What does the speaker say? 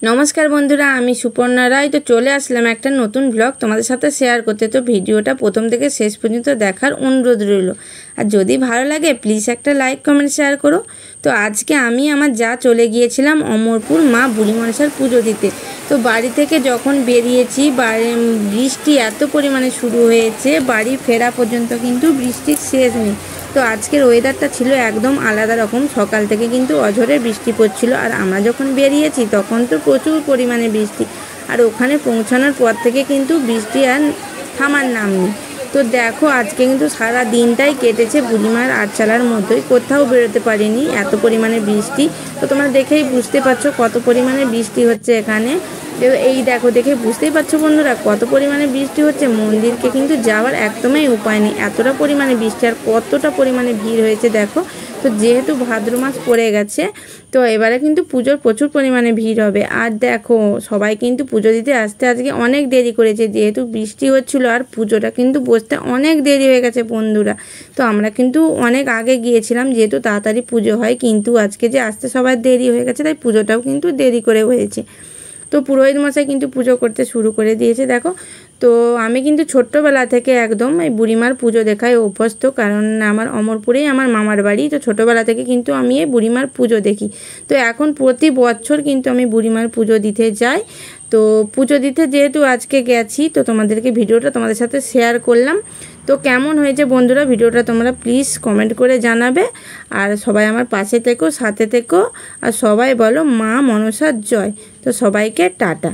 নমস্কার বন্ধুরা, আমি সুপর্ণা রায়। তো চলে আসলাম একটা নতুন ব্লগ তোমাদের সাথে শেয়ার করতে। তো ভিডিওটা প্রথম থেকে শেষ পর্যন্ত দেখার অনুরোধ রইল। আর যদি ভালো লাগে প্লিজ একটা লাইক কমেন্ট শেয়ার করো। তো আজকে আমি আমার যা চলে গিয়েছিলাম অমরপুর মা বুড়ি মনসার পুজো দিতে। তো বাড়ি থেকে যখন বেরিয়েছি বৃষ্টি এত পরিমাণে শুরু হয়েছে, বাড়ি ফেরা পর্যন্ত কিন্তু বৃষ্টির শেষ নেই। তো আজকের ওয়েদারটা ছিল একদম আলাদা রকম। সকাল থেকে কিন্তু অঝরে বৃষ্টি পড়ছিল, আর আমরা যখন বেরিয়েছি তখন তো প্রচুর পরিমাণে বৃষ্টি। আর ওখানে পৌঁছানোর পর থেকে কিন্তু বৃষ্টি আর থামার নাম নেই। তো দেখো আজকে কিন্তু সারা দিনটাই কেটেছে বুড়িমার আটচালার মধ্যেই, কোথাও বেরোতে পারিনি, এত পরিমাণে বৃষ্টি। তো তোমরা দেখেই বুঝতে পারছো কত পরিমাণে বৃষ্টি হচ্ছে এখানে। এই দেখো, দেখে বুঝতেই পারছো বন্ধুরা কত পরিমাণে বৃষ্টি হচ্ছে। মন্দিরকে কিন্তু যাওয়ার একদমই উপায় নেই, এতটা পরিমাণে বৃষ্টি আর কতটা পরিমাণে ভিড় হয়েছে দেখো। তো যেহেতু ভাদ্র মাস পড়ে গেছে, তো এবারে কিন্তু পুজোর প্রচুর পরিমাণে ভিড় হবে। আর দেখো সবাই কিন্তু পুজো দিতে আসতে আজকে অনেক দেরি করেছে, যেহেতু বৃষ্টি হচ্ছিলো আর পুজোটা কিন্তু বসতে অনেক দেরি হয়ে গেছে বন্ধুরা। তো আমরা কিন্তু অনেক আগে গিয়েছিলাম, যেহেতু তাড়াতাড়ি পুজো হয়, কিন্তু আজকে যে আসতে সবার দেরি হয়ে গেছে, তাই পুজোটাও কিন্তু দেরি করে হয়েছে। তো পুরোহিত মশাই কিন্তু পুজো করতে শুরু করে দিয়েছে দেখো। তো আমি কিন্তু ছোট্টবেলা থেকে একদম এই বুড়িমার পুজো দেখায় অভ্যস্ত, কারণ আমার অমরপুরেই আমার মামার বাড়ি। তো ছোটোবেলা থেকে কিন্তু আমি এই বুড়িমার পুজো দেখি। তো এখন প্রতি বছর কিন্তু আমি বুড়িমার পুজো দিতে যাই। তো পুজো দিতে যেহেতু আজকে গেছি, তো তোমাদেরকে ভিডিওটা তোমাদের সাথে শেয়ার করলাম। তো কেমন হয়েছে বন্ধুরা ভিডিওটা তোমরা প্লিজ কমেন্ট করে জানাবে। আর সবাই আমার পাশে থেকো, সাথে থেকো, আর সবাই বলো মা মনসার জয়। তো সবাইকে টাটা।